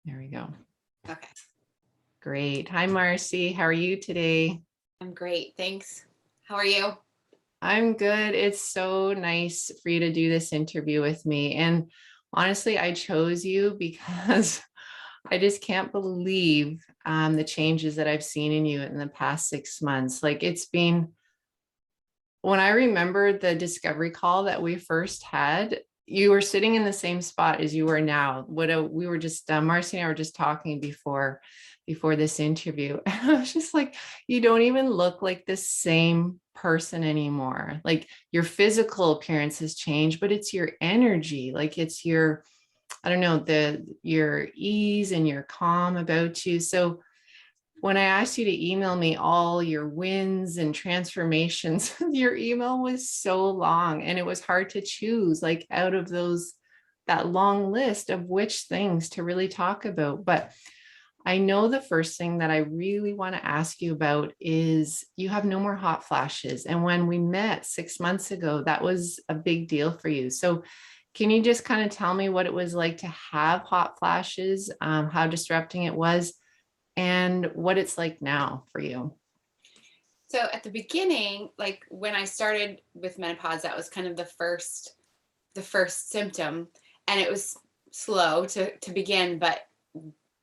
There we go. Okay. Great. Hi, Marcy. How are you today? I'm great. Thanks. How are you? I'm good. It's so nice for you to do this interview with me. And honestly, I chose you because I just can't believe the changes that I've seen in you in the past 6 months. Like it's been, when I remember the discovery call that we first had, you were sitting in the same spot as you are now. We were just Marcy and I were just talking before this interview. And I was just like, you don't even look like the same person anymore. Like your physical appearance has changed, but it's your energy. Like it's your, I don't know, your ease and your calm about you. So when I asked you to email me all your wins and transformations, your email was so long and it was hard to choose like out of that long list of which things to really talk about. But I know the first thing that I really want to ask you about is you have no more hot flashes. And when we met 6 months ago, that was a big deal for you. So can you just kind of tell me what it was like to have hot flashes, how disrupting it was, and what it's like now for you? So at the beginning, like when I started with menopause, that was kind of the first symptom, and it was slow to begin. But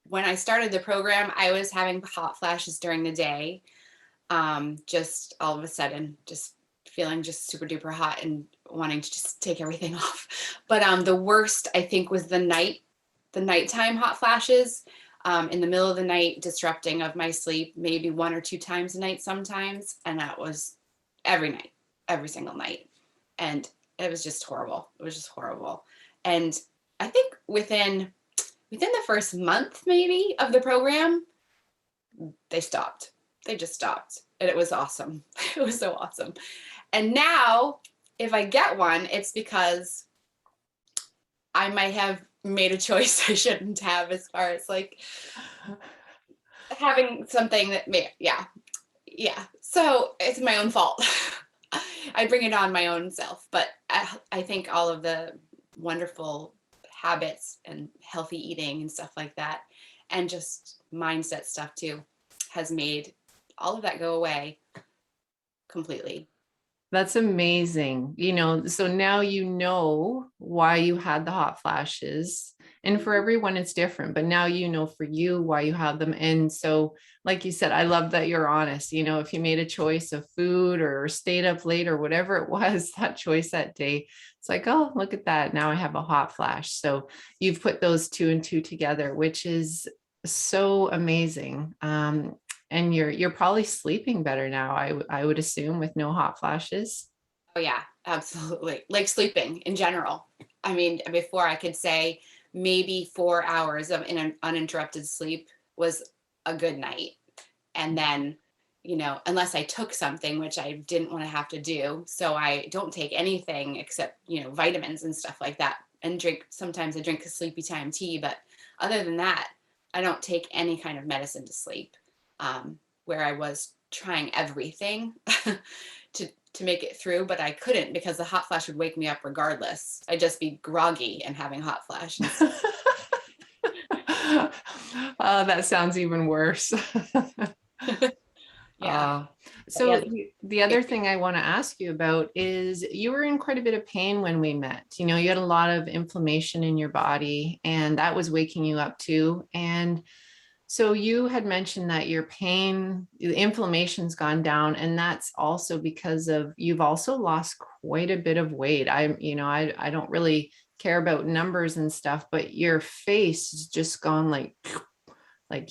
when I started the program, I was having hot flashes during the day. Just all of a sudden, just feeling just super duper hot and wanting to just take everything off. But the worst I think was the nighttime hot flashes, in the middle of the night, disrupting of my sleep, maybe one or two times a night sometimes. And that was every night, every single night. And it was just horrible. It was just horrible. And I think within the first month maybe of the program, they stopped. They just stopped. And it was awesome. It was so awesome. And now if I get one, it's because I might have made a choice I shouldn't have, as far as like having something that may, yeah. So it's my own fault. I bring it on my own self, but I think all of the wonderful habits and healthy eating and stuff like that, and just mindset stuff too, has made all of that go away completely. That's amazing. So now you know why you had the hot flashes. And for everyone, it's different, but now you know for you why you had them. And so, like you said, I love that you're honest. If you made a choice of food or stayed up late or whatever it was, that choice that day, it's like, oh, look at that. Now I have a hot flash. So you've put those two and two together, which is so amazing. And you're probably sleeping better now, I would assume, with no hot flashes. Oh yeah, absolutely. Like sleeping in general. I mean, before I could say maybe 4 hours of in an uninterrupted sleep was a good night. And then, unless I took something, which I didn't want to have to do. So I don't take anything except, vitamins and stuff like that. And sometimes I drink a sleepy time tea. But other than that, I don't take any kind of medicine to sleep. Where I was trying everything to make it through, but I couldn't because the hot flash would wake me up regardless. I'd just be groggy and having hot flash. Oh, that sounds even worse. Yeah. Uh, But yeah. so the other thing I want to ask you about is you were in quite a bit of pain when we met. You had a lot of inflammation in your body, and that was waking you up too. And so you had mentioned that your pain, the inflammation's gone down, and that's also because of you've also lost quite a bit of weight. I don't really care about numbers and stuff, but your face has just gone like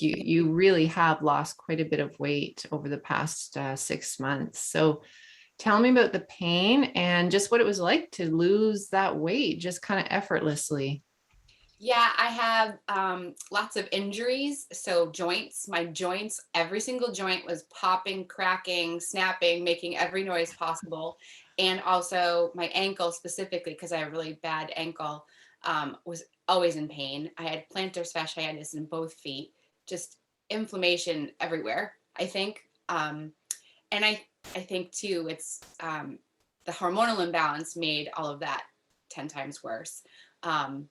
you really have lost quite a bit of weight over the past 6 months. So tell me about the pain and just what it was like to lose that weight just kind of effortlessly. Yeah, I have lots of injuries. So my joints, every single joint was popping, cracking, snapping, making every noise possible. And also my ankle specifically, because I have a really bad ankle, was always in pain. I had plantar fasciitis in both feet, just inflammation everywhere, I think. And I think too, it's the hormonal imbalance made all of that 10 times worse. Um,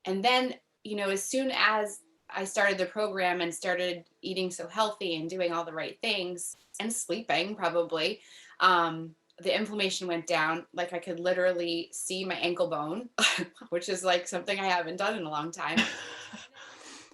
and then, as soon as I started the program and started eating so healthy and doing all the right things and sleeping probably, the inflammation went down. Like I could literally see my ankle bone, which is like something I haven't done in a long time.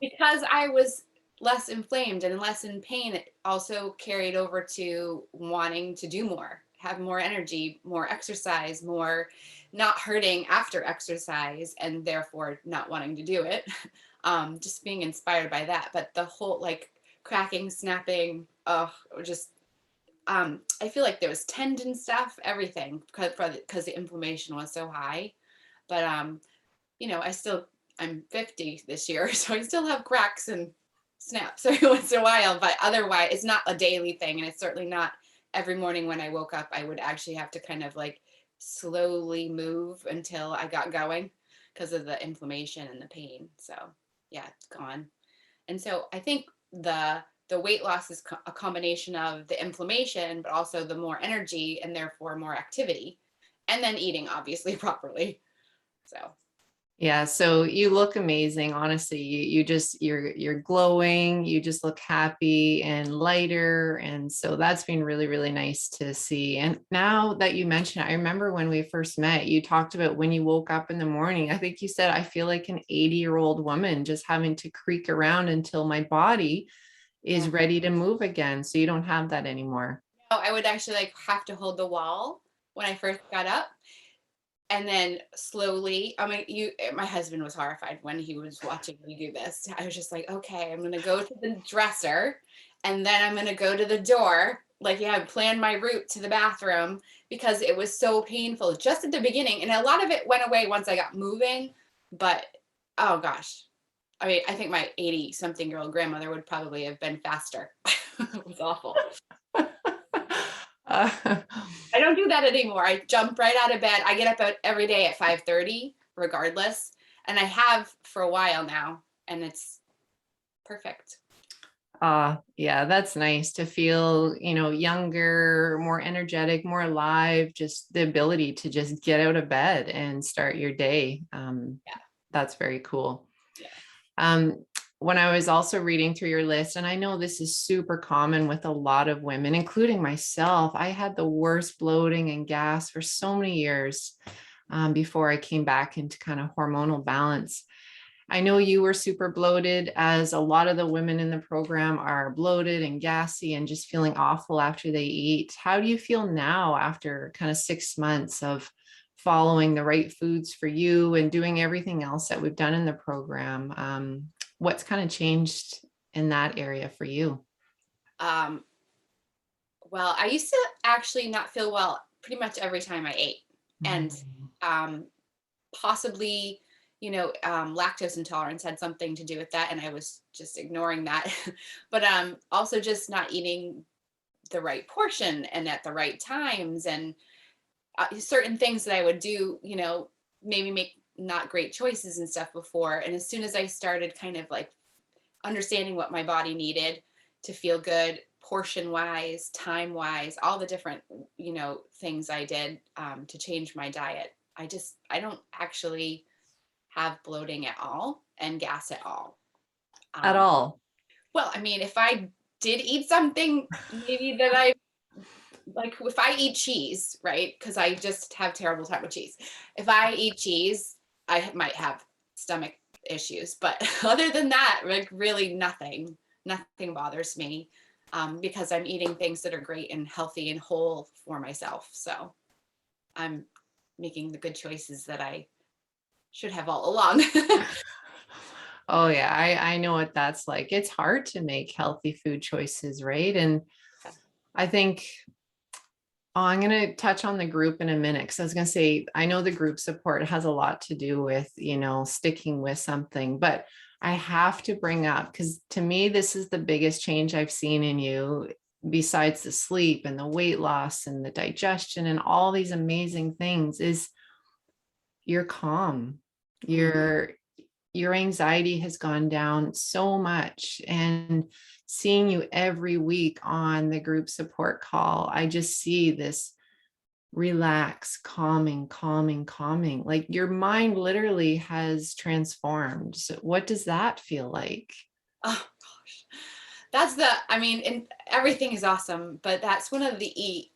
Because I was less inflamed and less in pain, it also carried over to wanting to do more, have more energy, more exercise, more not hurting after exercise, and therefore not wanting to do it. Just being inspired by that. But the whole like cracking, snapping, oh, just I feel like there was tendon stuff, everything, because the inflammation was so high. But I'm 50 this year, so I still have cracks and snaps every once in a while, but otherwise it's not a daily thing. And it's certainly not every morning when I woke up, I would actually have to kind of like slowly move until I got going because of the inflammation and the pain. So yeah, it's gone. And so I think the weight loss is a combination of the inflammation, but also the more energy and therefore more activity, and then eating obviously properly. So Yeah, so you look amazing. Honestly, you just you're glowing, you just look happy and lighter. And so that's been really, really nice to see. And now that you mention it, I remember when we first met, you talked about when you woke up in the morning. I think you said, I feel like an 80-year-old woman just having to creak around until my body is yeah. ready to move again. So you don't have that anymore. No, I would actually like have to hold the wall when I first got up. And then slowly, I mean, my husband was horrified when he was watching me do this. I was just like, okay, I'm going to go to the dresser and then I'm going to go to the door. Like, yeah, I planned my route to the bathroom because it was so painful just at the beginning. And a lot of it went away once I got moving. But oh gosh, I mean, I think my 80-something-year-old grandmother would probably have been faster. It was awful. Uh, I don't do that anymore. I jump right out of bed. I get up every day at 5:30, regardless. And I have for a while now, and it's perfect. yeah, that's nice to feel, younger, more energetic, more alive, just the ability to just get out of bed and start your day. Yeah. That's very cool. Yeah. Um, when I was also reading through your list, and I know this is super common with a lot of women, including myself, I had the worst bloating and gas for so many years before I came back into kind of hormonal balance. I know you were super bloated, as a lot of the women in the program are bloated and gassy and just feeling awful after they eat. How do you feel now after kind of 6 months of following the right foods for you and doing everything else that we've done in the program? What's kind of changed in that area for you? Um, well, I used to actually not feel well pretty much every time I ate. And Mm. um, possibly, lactose intolerance had something to do with that. And I was just ignoring that. But also just not eating the right portion and at the right times, and certain things that I would do, maybe make not great choices and stuff before. And as soon as I started kind of like understanding what my body needed to feel good, portion wise, time wise, all the different, things I did to change my diet, I don't actually have bloating at all and gas at all. At Um, all. well, I mean, if I did eat something maybe that I like, if I eat cheese, right? Because I just have terrible time with cheese. If I eat cheese, I might have stomach issues. But other than that, like really nothing bothers me, because I'm eating things that are great and healthy and whole for myself. So I'm making the good choices that I should have all along. Oh yeah, I know what that's like. It's hard to make healthy food choices, right? And I think, oh, I'm going to touch on the group in a minute, because I was going to say, I know the group support has a lot to do with, sticking with something, but I have to bring up, because to me, this is the biggest change I've seen in you, besides the sleep and the weight loss and the digestion and all these amazing things, is you're calm. Your anxiety has gone down so much. And seeing you every week on the group support call, I just see this relax, calming. Like your mind literally has transformed. So what does that feel like? Oh gosh. I mean, and everything is awesome, but that's one of the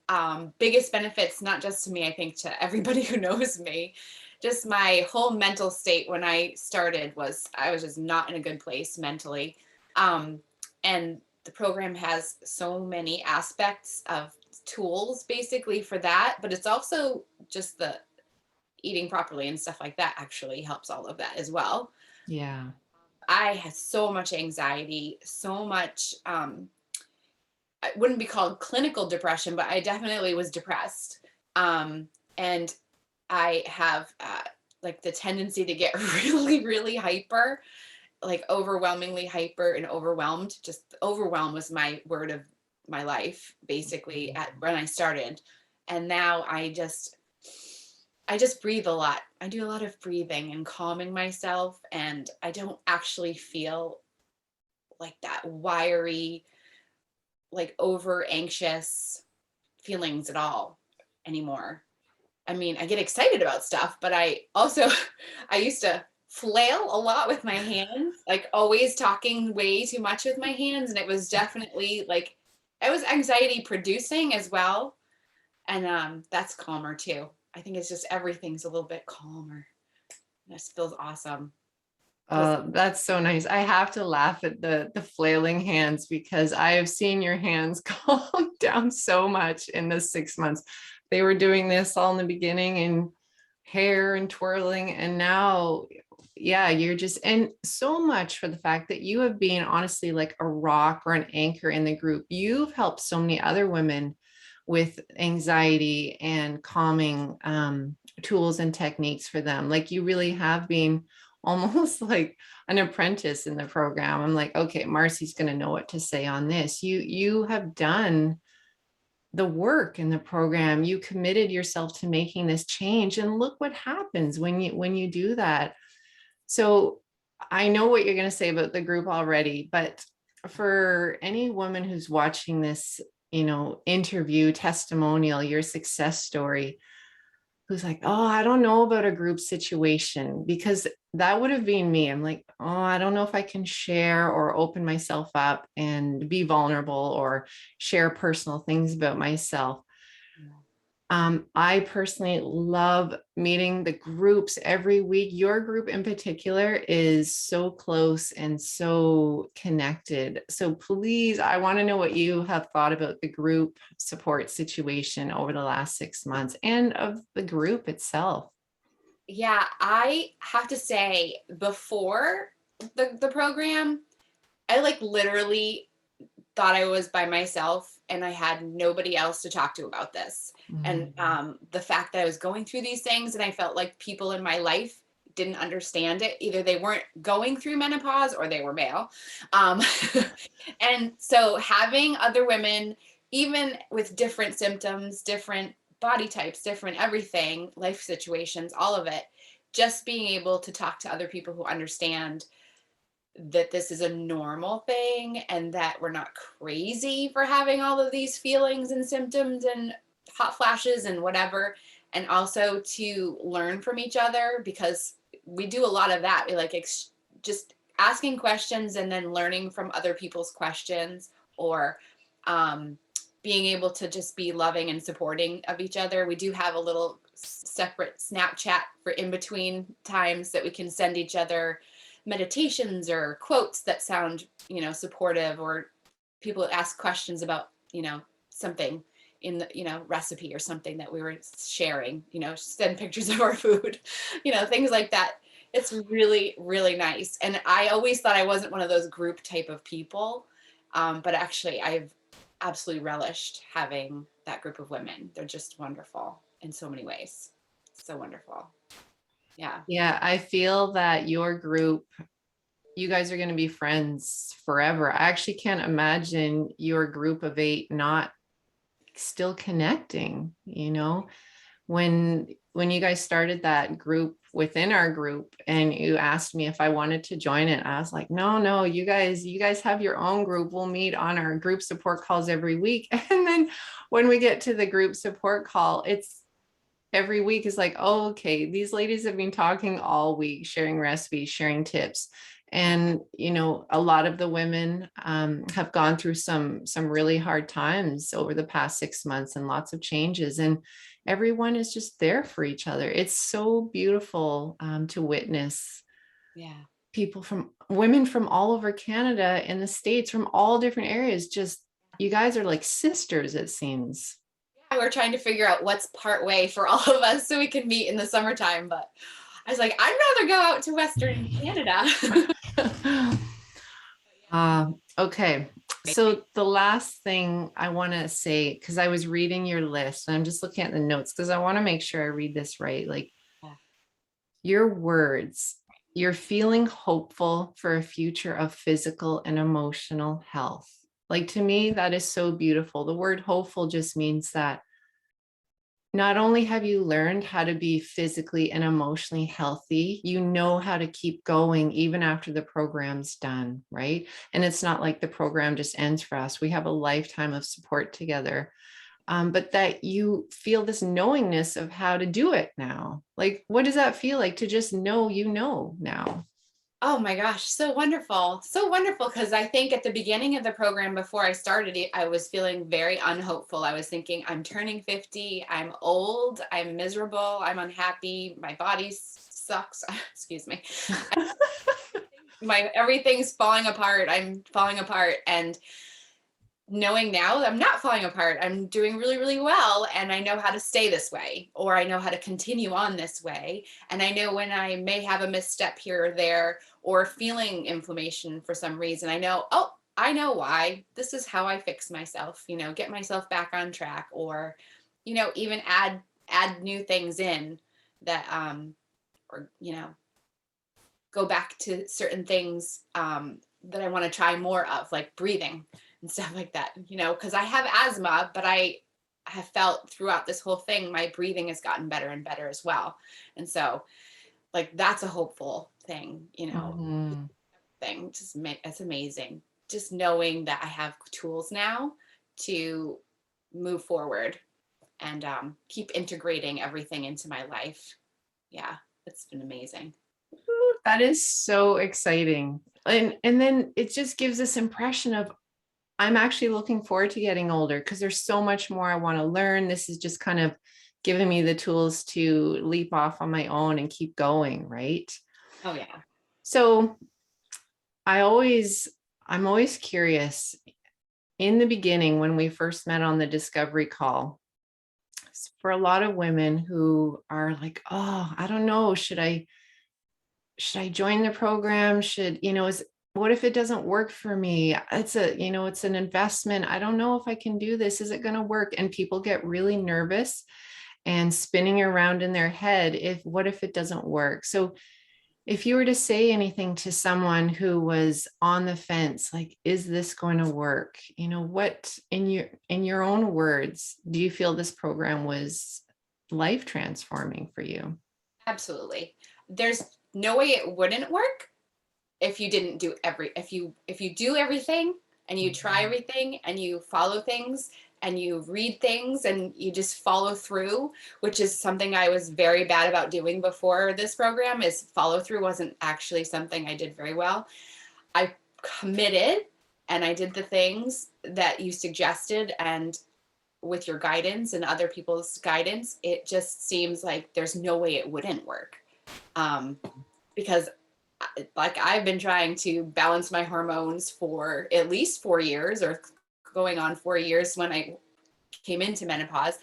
biggest benefits, not just to me, I think to everybody who knows me. Just my whole mental state when I started was I was just not in a good place mentally. Um, and the program has so many aspects of tools basically for that, but it's also just the eating properly and stuff like that actually helps all of that as well. Yeah. I had so much anxiety, so much, it wouldn't be called clinical depression, but I definitely was depressed. And I have like the tendency to get really, really hyper, like overwhelmingly hyper and overwhelmed. Just overwhelm was my word of my life, basically, at when I started. And now I just breathe a lot. I do a lot of breathing and calming myself, and I don't actually feel like that wiry, like over anxious feelings at all anymore. I mean, I get excited about stuff, but I also, I used to flail a lot with my hands, like always talking way too much with my hands. And it was definitely like, it was anxiety producing as well. And that's calmer too. I think it's just everything's a little bit calmer. This feels awesome. Feels That's so nice. I have to laugh at the flailing hands because I have seen your hands calm down so much in the 6 months. They were doing this all in the beginning and hair and twirling, and now, yeah, you're just, and so much for the fact that you have been honestly like a rock or an anchor in the group. You've helped so many other women with anxiety and calming tools and techniques for them. Like you really have been almost like an apprentice in the program. I'm like, okay, Marcy's going to know what to say on this. You have done the work in the program. You committed yourself to making this change, and look what happens when you do that. So I know what you're going to say about the group already, but for any woman who's watching this, interview testimonial, your success story, who's like, oh, I don't know about a group situation, because that would have been me. I'm like, oh, I don't know if I can share or open myself up and be vulnerable or share personal things about myself. I personally love meeting the groups every week. Your group in particular is so close and so connected. So please, I want to know what you have thought about the group support situation over the last 6 months and of the group itself. yeah, I have to say, before the program, I like literally thought I was by myself and I had nobody else to talk to about this. And Mhm. the fact that I was going through these things and I felt like people in my life didn't understand it. Either they weren't going through menopause or they were male. Um, and so having other women, even with different symptoms, different body types, different everything, life situations, all of it, just being able to talk to other people who understand that this is a normal thing and that we're not crazy for having all of these feelings and symptoms and hot flashes and whatever. And also to learn from each other, because we do a lot of that. We like just asking questions and then learning from other people's questions, or um, being able to just be loving and supporting of each other. We do have a little separate Snapchat for in between times that we can send each other meditations or quotes that sound, supportive, or people ask questions about, something in the, recipe or something that we were sharing, send pictures of our food, things like that. It's really, really nice. And I always thought I wasn't one of those group type of people. But actually I've absolutely relished having that group of women. They're just wonderful in so many ways. So wonderful. Yeah. Yeah, I feel that your group, you guys are going to be friends forever. I actually can't imagine your group of 8 not still connecting, when you guys started that group within our group and you asked me if I wanted to join it, I was like, no, you guys have your own group. We'll meet on our group support calls every week. And then when we get to the group support call, every week is like, oh, okay, these ladies have been talking all week, sharing recipes, sharing tips. And, a lot of the women have gone through some really hard times over the past 6 months and lots of changes. And everyone is just there for each other. It's so beautiful to witness Yeah. women from all over Canada and the States from all different areas. Just, you guys are like sisters, it seems. We're trying to figure out what's part way for all of us so we can meet in the summertime. But I was like, I'd rather go out to Western Canada. Okay. So the last thing I want to say, because I was reading your list and I'm just looking at the notes because I want to make sure I read this right. Like Yeah. your words, you're feeling hopeful for a future of physical and emotional health. Like to me, that is so beautiful. The word hopeful just means that not only have you learned how to be physically and emotionally healthy, you know how to keep going even after the program's done, right? And it's not like the program just ends for us. We have a lifetime of support together. But that you feel this knowingness of how to do it now. Like, what does that feel like to just know now? Oh my gosh, so wonderful. So wonderful. Because I think at the beginning of the program, before I started it, I was feeling very unhopeful. I was thinking, I'm turning 50, I'm old, I'm miserable, I'm unhappy, my body sucks. Excuse me. My everything's falling apart. I'm falling apart. And knowing now I'm not falling apart, I'm doing really, really well. And I know how to stay this way, or I know how to continue on this way. And I know when I may have a misstep here or there, or feeling inflammation for some reason, I know, oh, I know why. This is how I fix myself, get myself back on track, or, even add new things in that, or, go back to certain things that I want to try more of, like breathing and stuff like that, because I have asthma, but I have felt throughout this whole thing, my breathing has gotten better and better as well. And so, like, that's a hopeful thing, Mhm. thing. It's amazing. Just knowing that I have tools now to move forward and keep integrating everything into my life. Yeah, it's been amazing. That is so exciting. And then it just gives this impression of I'm actually looking forward to getting older because there's so much more I want to learn. This is just kind of giving me the tools to leap off on my own and keep going, right? Oh, yeah. So I always I'm always curious in the beginning when we first met on the discovery call, for a lot of women who are like, oh, I don't know, should I join the program? What if it doesn't work for me? It's an investment. I don't know if I can do this. Is it going to work? And people get really nervous and spinning around in their head. What if it doesn't work? So if you were to say anything to someone who was on the fence, like, is this going to work? What in your own words, do you feel this program was life transforming for you? Absolutely. There's no way it wouldn't work if you didn't do if you do everything and you try Mhm. everything and you follow things and you read things and you just follow through, which is something I was very bad about doing before this program. Is follow through wasn't actually something I did very well. I committed and I did the things that you suggested, and with your guidance and other people's guidance, it just seems like there's no way it wouldn't work. Um, because like I've been trying to balance my hormones for at least 4 years, or going on 4 years when I came into menopause,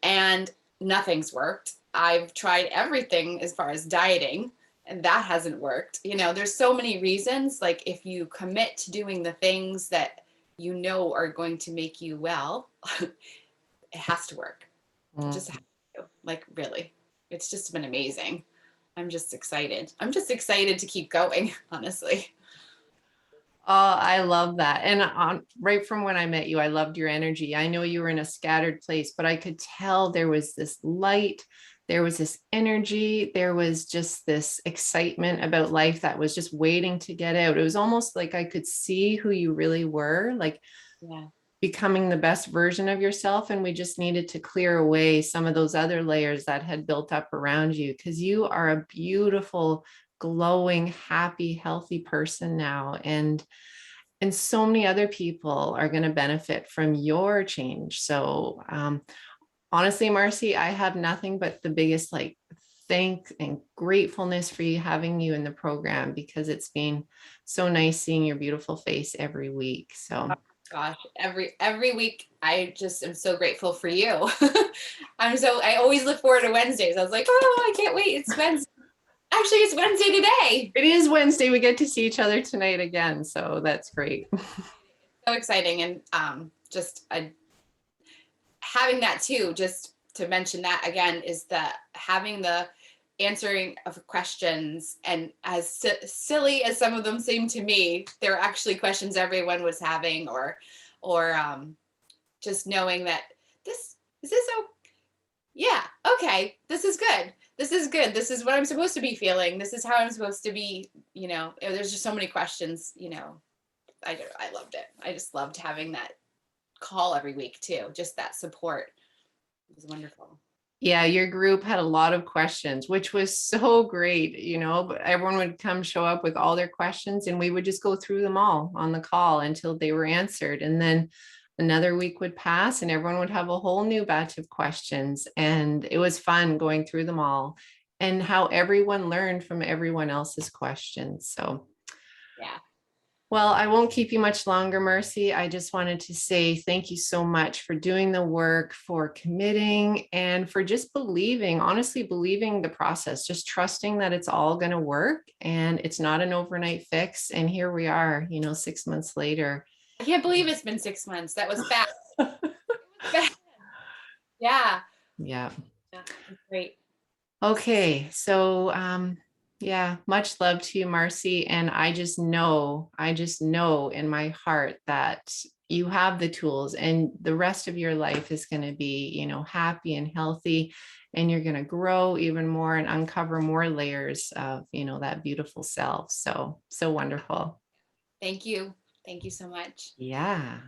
and nothing's worked. I've tried everything as far as dieting, and that hasn't worked. There's so many reasons. Like, if you commit to doing the things that are going to make you well, it has to work. It just has to. Like, really, it's just been amazing. I'm just excited. I'm just excited to keep going, honestly. Oh, I love that. And right from when I met you, I loved your energy. I know you were in a scattered place, but I could tell there was this light, there was this energy, there was just this excitement about life that was just waiting to get out. It was almost like I could see who you really were. Like Yeah. becoming the best version of yourself. And we just needed to clear away some of those other layers that had built up around you, because you are a beautiful, glowing, happy, healthy person now. And so many other people are going to benefit from your change. So honestly, Marcy, I have nothing but the biggest thank and gratefulness for you having you in the program, because it's been so nice seeing your beautiful face every week. So Gosh, every week I just am so grateful for you. I always look forward to Wednesdays. I was like, oh, I can't wait. It's Wednesday. Actually, it's Wednesday today. it is Wednesday. We get to see each other tonight again. So that's great. So exciting. And having that too, just to mention that again, is that having the answering of questions, and as silly as some of them seem to me, they're actually questions everyone was having, or just knowing that this is this yeah, okay, this is good, this is good, this is what I'm supposed to be feeling, this is how I'm supposed to be, there's just so many questions. I loved it. I just loved having that call every week too, just that support. It was wonderful. Yeah, your group had a lot of questions, which was so great, but everyone would come show up with all their questions, and we would just go through them all on the call until they were answered. And then another week would pass and everyone would have a whole new batch of questions. And it was fun going through them all and how everyone learned from everyone else's questions. So Yeah. well, I won't keep you much longer, Marcy. I just wanted to say thank you so much for doing the work, for committing, and for just believing, honestly, believing the process, just trusting that it's all going to work and it's not an overnight fix. And here we are, 6 months later. I can't believe it's been 6 months. That was fast. Fast. Yeah. Yeah. Yeah. Great. Okay. So, yeah, much love to you, Marcy. And I just know in my heart that you have the tools and the rest of your life is going to be, happy and healthy, and you're going to grow even more and uncover more layers of, that beautiful self. So, so wonderful. Thank you. Thank you so much. Yeah.